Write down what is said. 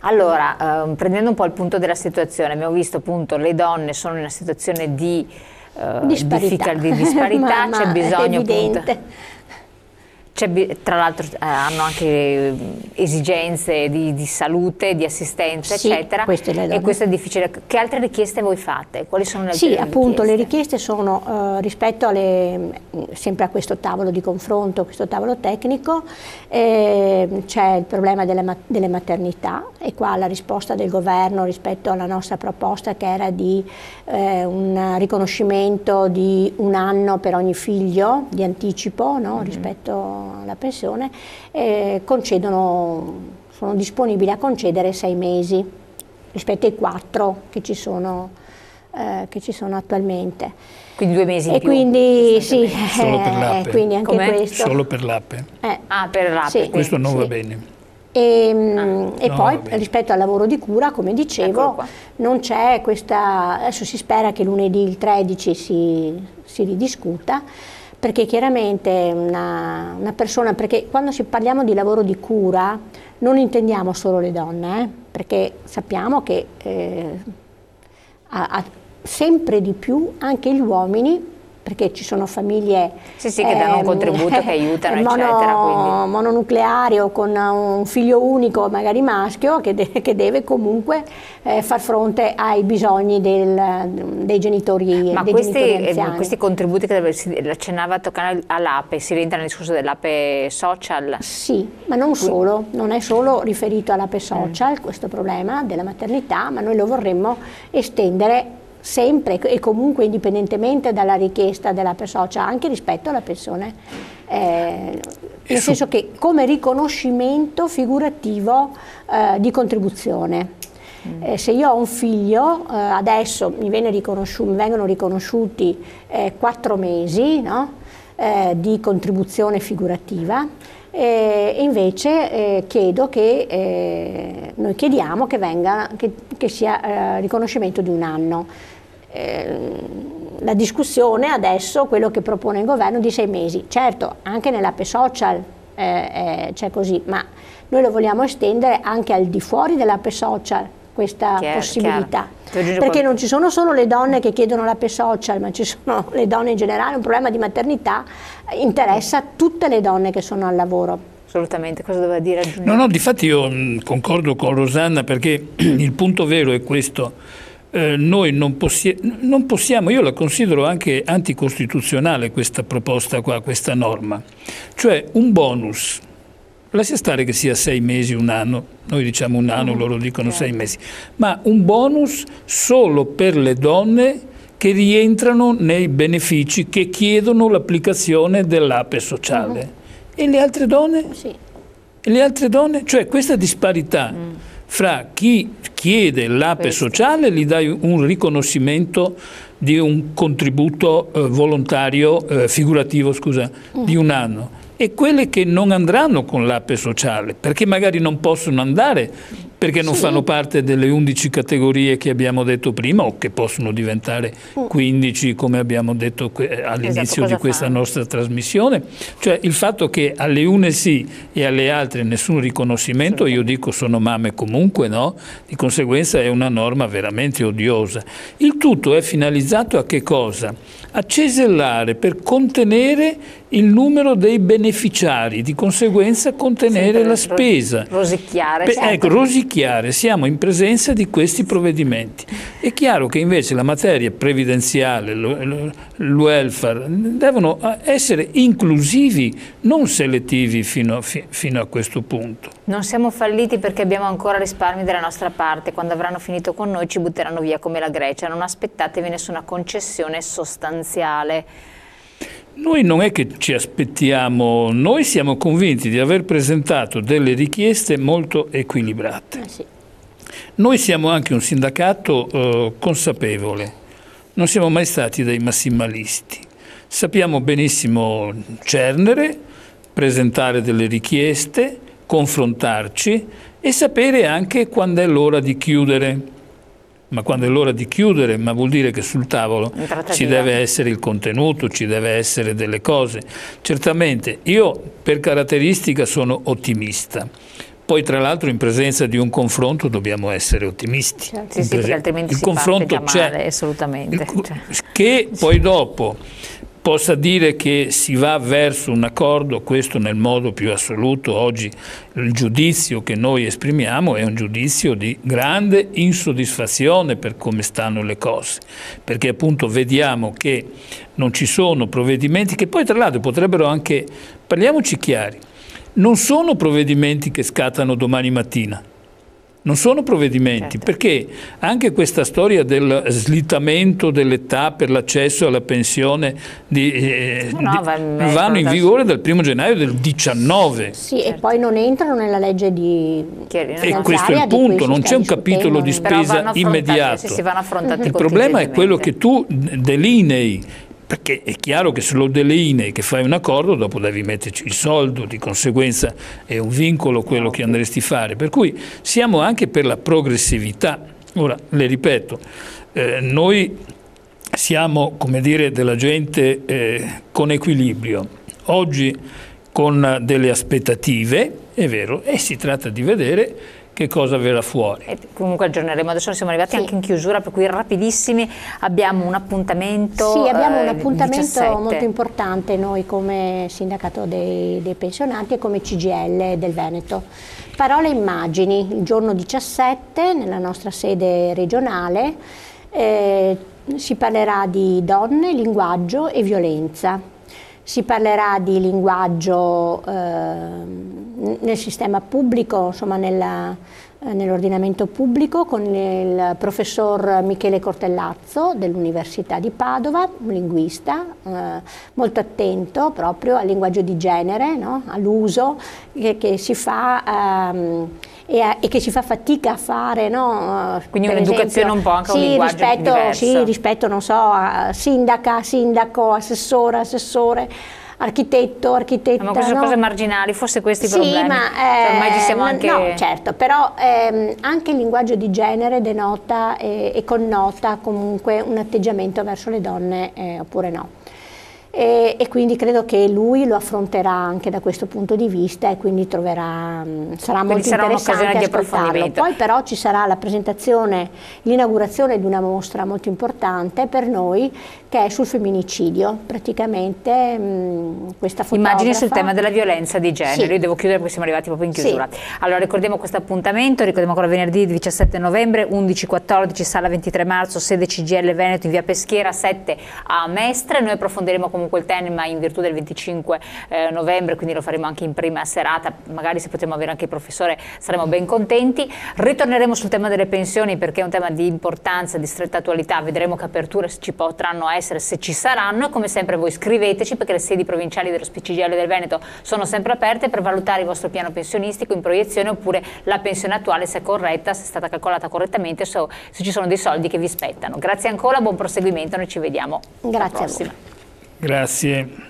Allora, prendendo un po' il punto della situazione, abbiamo visto appunto le donne sono in una situazione di disparità, disparità, c'è bisogno appunto. Tra l'altro hanno anche esigenze di salute, di assistenza, sì, eccetera, e questo è difficile. Che altre richieste voi fate? Quali sono le altre richieste? Sì, appunto le richieste sono rispetto sempre a questo tavolo di confronto, questo tavolo tecnico, c'è il problema delle maternità, e qua la risposta del governo rispetto alla nostra proposta, che era di un riconoscimento di 1 anno per ogni figlio di anticipo, no? Rispetto alla pensione, sono disponibili a concedere 6 mesi rispetto ai 4 che ci sono attualmente. Quindi 2 mesi in più? Quindi sì, solo per l'APE. Quindi anche questo. Solo per l'APE. Per l'APE. Sì, questo non sì. va bene. E poi rispetto al lavoro di cura, come dicevo, non c'è questa, adesso si spera che lunedì il 13 si ridiscuta, perché chiaramente una persona, perché quando parliamo di lavoro di cura non intendiamo solo le donne, perché sappiamo che sempre di più anche gli uomini, perché ci sono famiglie che danno un contributo, che aiutano, eccetera. Mononucleari o con un figlio unico, magari maschio, che deve comunque far fronte ai bisogni dei genitori. Ma dei questi contributi che accennava a toccare all'APE, si rientra nel discorso dell'APE social? Sì, ma non solo, non è solo riferito all'APE social questo problema della maternità, ma noi lo vorremmo estendere sempre e comunque indipendentemente dalla richiesta dell'APE social, anche rispetto alla pensione, nel senso che come riconoscimento figurativo di contribuzione. Se io ho un figlio, adesso mi vengono riconosciuti 4 mesi, no? Di contribuzione figurativa, e invece noi chiediamo che sia riconoscimento di 1 anno. La discussione adesso, quello che propone il governo, di 6 mesi. Certo, anche nell'APE social c'è così, ma noi lo vogliamo estendere anche al di fuori dell'APE social, questa possibilità. Perché non ci sono solo le donne che chiedono l'APE social, ma ci sono le donne in generale. Un problema di maternità interessa tutte le donne che sono al lavoro. Assolutamente, cosa doveva dire aggiungere? No, difatti io concordo con Rosanna, perché il punto vero è questo. Noi non possiamo, io la considero anche anticostituzionale questa proposta qua, questa norma. Cioè un bonus, lascia stare che sia 6 mesi, 1 anno, noi diciamo 1 anno, loro dicono 6 mesi, ma un bonus solo per le donne che rientrano nei benefici, che chiedono l'applicazione dell'APE sociale. E le altre donne? Sì. E le altre donne? Cioè questa disparità fra chi chiede l'APE sociale, gli dai un riconoscimento di un contributo volontario, figurativo, scusa, di 1 anno, e quelle che non andranno con l'APE sociale, perché magari non possono andare, perché non fanno parte delle 11 categorie che abbiamo detto prima, o che possono diventare 15, come abbiamo detto all'inizio di questa nostra trasmissione. Cioè il fatto che alle une sì e alle altre nessun riconoscimento, io dico sono mamme comunque, no? Di conseguenza è una norma veramente odiosa. Il tutto è finalizzato a che cosa? A cesellare, per contenere il numero dei beneficiari, di conseguenza contenere la spesa. Rosicchiare. Ecco, rosicchiare, siamo in presenza di questi provvedimenti. È chiaro che invece la materia previdenziale, il welfare, devono essere inclusivi, non selettivi fino a questo punto. Non siamo falliti perché abbiamo ancora risparmi dalla nostra parte. Quando avranno finito con noi ci butteranno via come la Grecia. Non aspettatevi nessuna concessione sostanziale. Noi non è che ci aspettiamo, noi siamo convinti di aver presentato delle richieste molto equilibrate. Noi siamo anche un sindacato consapevole, non siamo mai stati dei massimalisti. Sappiamo benissimo cernere, presentare delle richieste, confrontarci e sapere anche quando è l'ora di chiudere. Ma quando è l'ora di chiudere, ma vuol dire che sul tavolo ci deve essere il contenuto, ci deve essere delle cose. Certamente io per caratteristica sono ottimista, Poi tra l'altro in presenza di un confronto dobbiamo essere ottimisti. Certo. Sì, perché altrimenti il si confronto parte già male, c'è, assolutamente. che poi dopo possa dire che si va verso un accordo, questo nel modo più assoluto. Oggi il giudizio che noi esprimiamo è un giudizio di grande insoddisfazione per come stanno le cose, perché appunto vediamo che non ci sono provvedimenti che poi tra l'altro potrebbero anche, parliamoci chiari, non sono provvedimenti che scattano domani mattina. Non sono provvedimenti, certo, perché anche questa storia del slittamento dell'età per l'accesso alla pensione vanno in vigore dal 1° gennaio del 19. Sì, certo. E poi non entrano nella legge di e questo è il punto, non c'è un capitolo di spesa immediato. Si vanno affrontati il problema è quello che tu delinei, perché è chiaro che se lo delinei, che fai un accordo, dopo devi metterci il soldo, di conseguenza è un vincolo quello che andresti a fare, per cui siamo anche per la progressività. Ora, le ripeto, noi siamo, come dire, della gente con equilibrio, oggi con delle aspettative, è vero, e si tratta di vedere che cosa verrà fuori. E comunque aggiorneremo, adesso siamo arrivati anche in chiusura, per cui rapidissimi, abbiamo un appuntamento. Sì, abbiamo un appuntamento 17. molto importante noi come Sindacato dei Pensionati e come CGIL del Veneto. Parole e immagini, il giorno 17 nella nostra sede regionale si parlerà di donne, linguaggio e violenza. Si parlerà di linguaggio nel sistema pubblico, insomma nell'ordinamento pubblico, con il professor Michele Cortellazzo dell'Università di Padova, un linguista molto attento proprio al linguaggio di genere, no? All'uso che si fa e che si fa fatica a fare, no? Quindi un'educazione un po' anche a un linguaggio diverso. Sì, rispetto, non so, a sindaco, assessore, architetto, architetta. Ma queste sono cose marginali, forse questi problemi. Sì, ma ormai ci siamo anche... No, certo, però anche il linguaggio di genere denota e connota comunque un atteggiamento verso le donne oppure no. E quindi credo che lui lo affronterà anche da questo punto di vista e quindi sarà molto interessante ascoltarlo. Poi però ci sarà la presentazione, l'inaugurazione di una mostra molto importante per noi che è sul femminicidio, praticamente questa fotografa. Immagini sul tema della violenza di genere. Sì. Io devo chiudere perché siamo arrivati proprio in chiusura. Sì. Allora ricordiamo questo appuntamento, ricordiamo ancora venerdì 17 novembre, 11-14, sala 23 marzo, sede CGIL Veneto in via Peschiera 7 a Mestre. Noi approfondiremo comunque il tema in virtù del 25 novembre, quindi lo faremo anche in prima serata, magari se potremo avere anche il professore saremo ben contenti. Ritorneremo sul tema delle pensioni perché è un tema di importanza, di stretta attualità, vedremo che aperture ci potranno essere, se ci saranno, e come sempre voi scriveteci perché le sedi provinciali dello CGIL del Veneto sono sempre aperte per valutare il vostro piano pensionistico in proiezione oppure la pensione attuale se è corretta, se è stata calcolata correttamente, se ci sono dei soldi che vi spettano. Grazie ancora, buon proseguimento, noi ci vediamo alla prossima. Grazie.